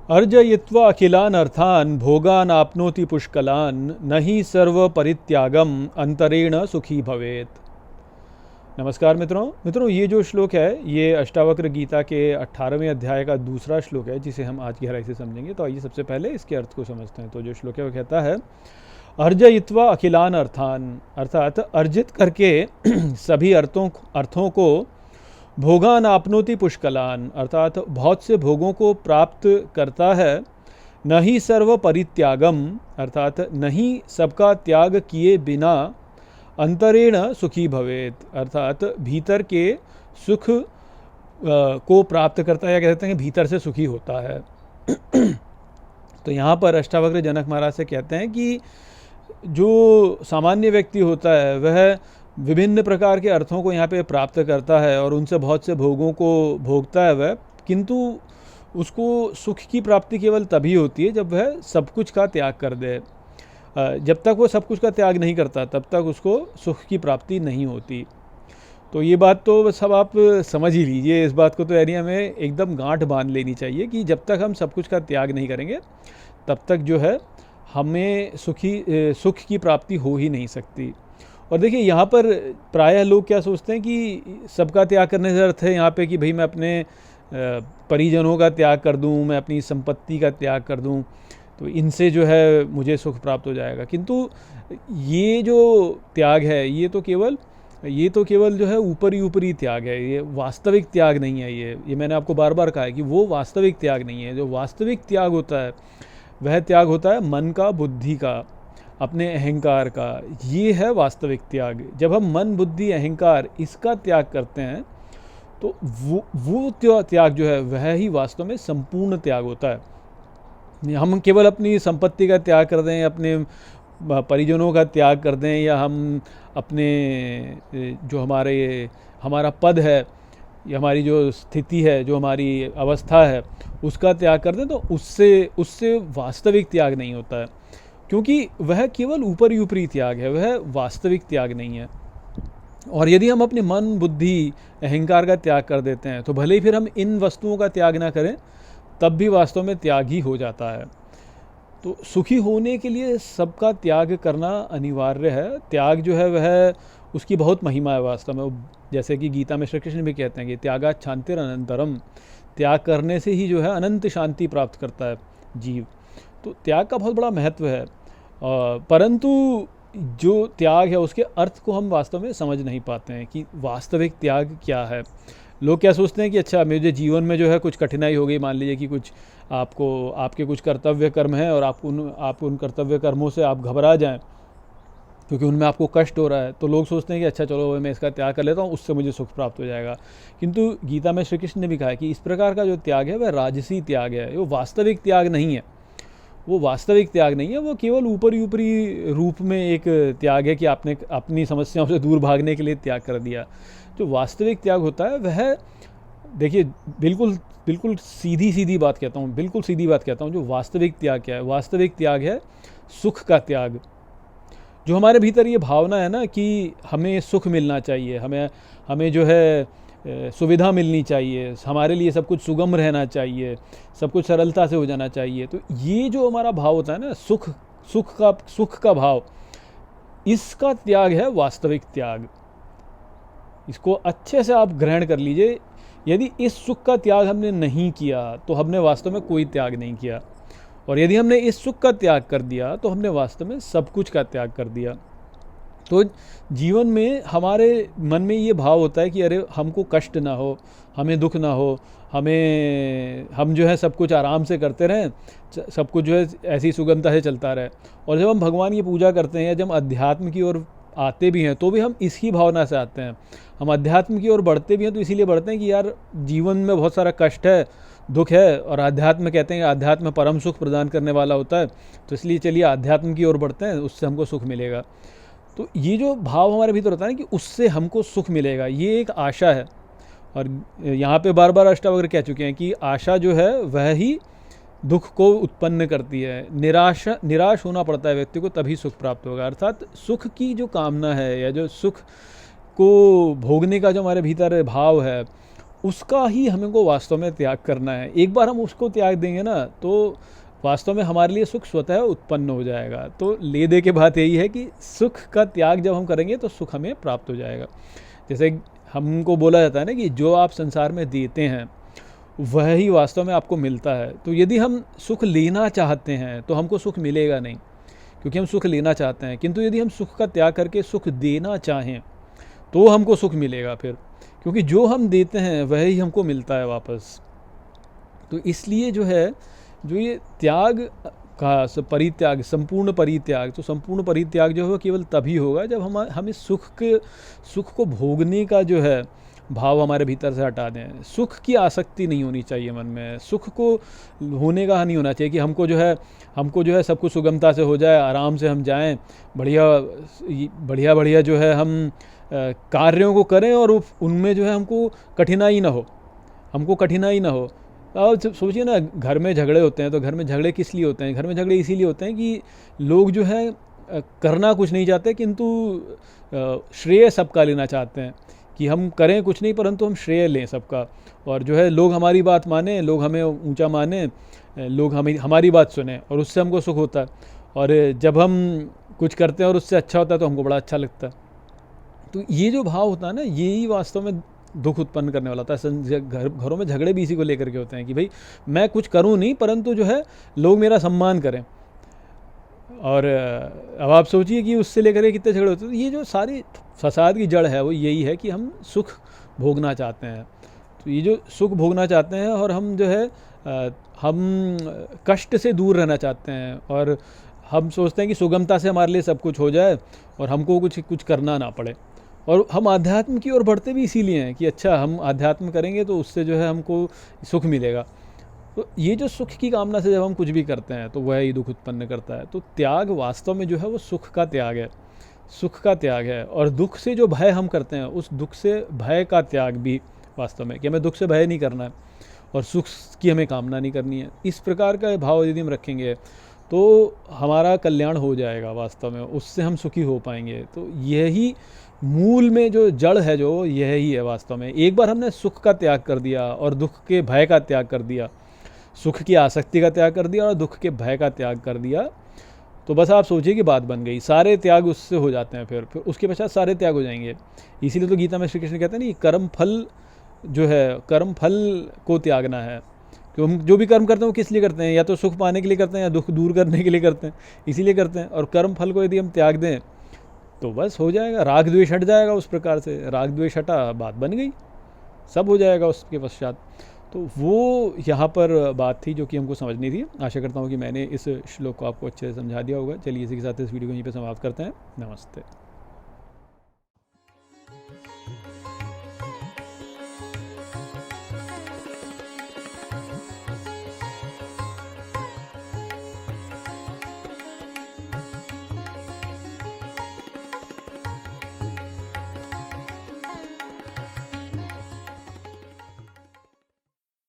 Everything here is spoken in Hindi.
अर्जयित्वा अखिलान अर्थान भोगान आपनोति पुष्कलान नहि सर्व परित्यागम अंतरेण सुखी भवेत। नमस्कार मित्रों, ये जो श्लोक है ये अष्टावक्र गीता के 18वें अध्याय का दूसरा श्लोक है जिसे हम आज गहराई से समझेंगे। तो आइए सबसे पहले इसके अर्थ को समझते हैं। तो जो श्लोक है वो कहता है अर्जयित्वा अखिलान अर्थान, अर्थात अर्जित करके सभी अर्थों को, भोगान आपनोति पुष्कलान, अर्थात बहुत से भोगों को प्राप्त करता है, नहीं सर्व परित्यागम, अर्थात नहीं सबका त्याग किए बिना, अंतरेण सुखी भवेत, अर्थात भीतर के सुख को प्राप्त करता है, या कहते हैं भीतर से सुखी होता है। तो यहाँ पर अष्टावक्र जनक महाराज से कहते हैं कि जो सामान्य व्यक्ति होता है वह विभिन्न प्रकार के अर्थों को यहाँ पे प्राप्त करता है और उनसे बहुत से भोगों को भोगता है वह, किंतु उसको सुख की प्राप्ति केवल तभी होती है जब वह सब कुछ का त्याग कर दे। जब तक वो सब कुछ का त्याग नहीं करता तब तक उसको सुख की प्राप्ति नहीं होती। तो ये बात तो सब आप समझ ही लीजिए, इस बात को तो यानी हमें एकदम गांठ बांध लेनी चाहिए कि जब तक हम सब कुछ का त्याग नहीं करेंगे तब तक जो है हमें सुख की प्राप्ति हो ही नहीं सकती। और देखिए यहाँ पर प्रायः लोग क्या सोचते हैं कि सबका त्याग करने से अर्थ है यहाँ पे कि भाई मैं अपने परिजनों का त्याग कर दूँ, मैं अपनी संपत्ति का त्याग कर दूँ, तो इनसे जो है मुझे सुख प्राप्त हो जाएगा। किंतु ये जो त्याग है ये तो केवल जो है ऊपरी त्याग है, ये वास्तविक त्याग नहीं है। ये मैंने आपको बार बार कहा है कि वो वास्तविक त्याग नहीं है। जो वास्तविक त्याग होता है वह त्याग होता है मन का, बुद्धि का, अपने अहंकार का। ये है वास्तविक त्याग। जब हम मन, बुद्धि, अहंकार इसका त्याग करते हैं तो वो त्याग जो है वह ही वास्तव में संपूर्ण त्याग होता है। हम केवल अपनी संपत्ति का त्याग कर दें, अपने परिजनों का त्याग कर दें, या हम अपने जो हमारा पद है या हमारी जो स्थिति है, जो हमारी अवस्था है उसका त्याग कर दें, तो उससे वास्तविक त्याग नहीं होता है, क्योंकि वह केवल ऊपरी त्याग है, वह वास्तविक त्याग नहीं है। और यदि हम अपने मन, बुद्धि, अहंकार का त्याग कर देते हैं तो भले ही फिर हम इन वस्तुओं का त्याग ना करें तब भी वास्तव में त्याग ही हो जाता है। तो सुखी होने के लिए सबका त्याग करना अनिवार्य है। त्याग जो है वह उसकी बहुत महिमा है वास्तव में। जैसे कि गीता में श्री कृष्ण भी कहते हैं कि त्यागात् शांतिर अनंतरम, त्याग करने से ही जो है अनंत शांति प्राप्त करता है जीव। तो त्याग का बहुत बड़ा महत्व है, परंतु जो त्याग है उसके अर्थ को हम वास्तव में समझ नहीं पाते हैं कि वास्तविक त्याग क्या है। लोग क्या सोचते हैं कि अच्छा मेरे जीवन में जो है कुछ कठिनाई हो गई, मान लीजिए कि कुछ आपके कुछ कर्तव्य कर्म हैं और आप उन कर्तव्य कर्मों से आप घबरा जाएं क्योंकि उनमें आपको कष्ट हो रहा है, तो लोग सोचते हैं कि अच्छा चलो मैं इसका त्याग कर लेता हूँ, उससे मुझे सुख प्राप्त हो जाएगा। किंतु गीता में श्री कृष्ण ने भी कहा है कि इस प्रकार का जो त्याग है वह राजसी त्याग है, वो वास्तविक त्याग नहीं है। वो वास्तविक त्याग नहीं है, वो केवल ऊपरी रूप में एक त्याग है कि आपने अपनी समस्याओं से दूर भागने के लिए त्याग कर दिया। जो वास्तविक त्याग होता है वह, देखिए बिल्कुल सीधी बात कहता हूँ, बिल्कुल सीधी बात कहता हूँ। जो वास्तविक त्याग क्या है? वास्तविक त्याग है सुख का त्याग। जो हमारे भीतर ये भावना है ना कि हमें सुख मिलना चाहिए, हमें जो है सुविधा मिलनी चाहिए, हमारे लिए सब कुछ सुगम रहना चाहिए, सब कुछ सरलता से हो जाना चाहिए, तो ये जो हमारा भाव होता है ना सुख का भाव, इसका त्याग है वास्तविक त्याग। इसको अच्छे से आप ग्रहण कर लीजिए। यदि इस सुख का त्याग हमने नहीं किया तो हमने वास्तव में कोई त्याग नहीं किया, और यदि हमने इस सुख का त्याग कर दिया तो हमने वास्तव में सब कुछ का त्याग कर दिया। तो जीवन में हमारे मन में ये भाव होता है कि अरे हमको कष्ट ना हो, हमें दुख ना हो, हम जो है सब कुछ आराम से करते रहें, सब कुछ जो है ऐसी सुगमता से चलता रहे। और जब हम भगवान की पूजा करते हैं, जब अध्यात्म की ओर आते भी हैं तो भी हम इसी भावना से आते हैं। हम अध्यात्म की ओर बढ़ते भी हैं तो इसीलिए बढ़ते हैं कि यार जीवन में बहुत सारा कष्ट है, दुख है, और अध्यात्म कहते हैं कि अध्यात्म परम सुख प्रदान करने वाला होता है, तो इसलिए चलिए अध्यात्म की ओर बढ़ते हैं, उससे हमको सुख मिलेगा। तो ये जो भाव हमारे भीतर होता है ना कि उससे हमको सुख मिलेगा, ये एक आशा है। और यहाँ पे बार बार अष्टावक्र कह चुके हैं कि आशा जो है वह ही दुख को उत्पन्न करती है। निराश होना पड़ता है व्यक्ति को, तभी सुख प्राप्त होगा। अर्थात सुख की जो कामना है या जो सुख को भोगने का जो हमारे भीतर भाव है, उसका ही हमको वास्तव में त्याग करना है। एक बार हम उसको त्याग देंगे ना तो वास्तव में हमारे लिए सुख स्वतः उत्पन्न हो जाएगा। तो ले दे के बात यही है कि सुख का त्याग जब हम करेंगे तो सुख हमें प्राप्त हो जाएगा। जैसे हमको बोला जाता है ना कि जो आप संसार में देते हैं वह ही वास्तव में आपको मिलता है। तो यदि हम सुख लेना चाहते हैं तो हमको सुख मिलेगा नहीं, क्योंकि हम सुख लेना चाहते हैं। किंतु यदि हम सुख का त्याग करके सुख देना चाहें तो हमको सुख मिलेगा फिर, क्योंकि जो हम देते हैं वह ही हमको मिलता है वापस। तो इसलिए जो है, जो ये त्याग का परित्याग, संपूर्ण परित्याग, तो संपूर्ण परित्याग जो है वो केवल तभी होगा जब हम इस सुख को भोगने का जो है भाव हमारे भीतर से हटा दें। सुख की आसक्ति नहीं होनी चाहिए मन में, सुख को होने का नहीं होना चाहिए कि हमको जो है सब कुछ सुगमता से हो जाए, आराम से हम जाएं, बढ़िया जो है हम कार्यों को करें और उनमें जो है हमको कठिनाई ना हो। अब सोचिए ना, घर में झगड़े होते हैं तो घर में झगड़े किस लिए होते हैं? घर में झगड़े इसीलिए होते हैं कि लोग जो है करना कुछ नहीं चाहते, किंतु श्रेय सबका लेना चाहते हैं कि हम करें कुछ नहीं परंतु हम श्रेय लें सबका, और जो है लोग हमारी बात माने, लोग हमें ऊंचा माने, लोग हमारी बात सुने, और उससे हमको सुख होता है। और जब हम कुछ करते हैं और उससे अच्छा होता है तो हमको बड़ा अच्छा लगता है। तो ये जो भाव होता है ना, यही वास्तव में दुख उत्पन्न करने वाला होता है। घरों में झगड़े भी इसी को लेकर के होते हैं कि भाई मैं कुछ करूं नहीं परंतु जो है लोग मेरा सम्मान करें। और अब आप सोचिए कि उससे लेकर के कितने झगड़े होते हैं। ये जो सारी फसाद की जड़ है वो यही है कि हम सुख भोगना चाहते हैं। तो ये जो सुख भोगना चाहते हैं और हम जो है हम कष्ट से दूर रहना चाहते हैं, और हम सोचते हैं कि सुगमता से हमारे लिए सब कुछ हो जाए और हमको कुछ करना ना पड़े। और हम आध्यात्म की ओर बढ़ते भी इसीलिए हैं कि अच्छा हम आध्यात्म करेंगे तो उससे जो है हमको सुख मिलेगा। तो ये जो सुख की कामना से जब हम कुछ भी करते हैं तो वह ही दुख उत्पन्न करता है। तो त्याग वास्तव में जो है वो सुख का त्याग है, सुख का त्याग है। और दुख से जो भय हम करते हैं उस दुख से भय का त्याग भी वास्तव में, कि हमें दुख से भय नहीं करना है और सुख की हमें कामना नहीं करनी है। इस प्रकार का भाव यदि हम रखेंगे तो हमारा कल्याण हो जाएगा वास्तव में, उससे हम सुखी हो पाएंगे। तो यही मूल में जो जड़ है जो यही है वास्तव में। एक बार हमने सुख का त्याग कर दिया और दुख के भय का त्याग कर दिया, सुख की आसक्ति का त्याग कर दिया और दुख के भय का त्याग कर दिया, तो बस आप सोचिए कि बात बन गई। सारे त्याग उससे हो जाते हैं, फिर उसके पश्चात सारे त्याग हो जाएंगे। इसीलिए तो गीता में श्री कृष्ण कहते हैं नहीं, कर्म फल जो है, कर्म फल को त्यागना है। कि हम जो भी कर्म करते हैं वो किस लिए करते हैं? या तो सुख पाने के लिए करते हैं या दुख दूर करने के लिए करते हैं, इसीलिए करते हैं। और कर्म फल को यदि हम त्याग दें तो बस हो जाएगा, राग द्वेष हट जाएगा। उस प्रकार से राग द्वेष हटा, बात बन गई, सब हो जाएगा उसके पश्चात। तो वो यहाँ पर बात थी जो कि हमको समझनी थी। आशा करता हूँ कि मैंने इस श्लोक को आपको अच्छे से समझा दिया होगा। चलिए इसी के साथ इस वीडियो को यहीं पे समाप्त करते हैं। नमस्ते।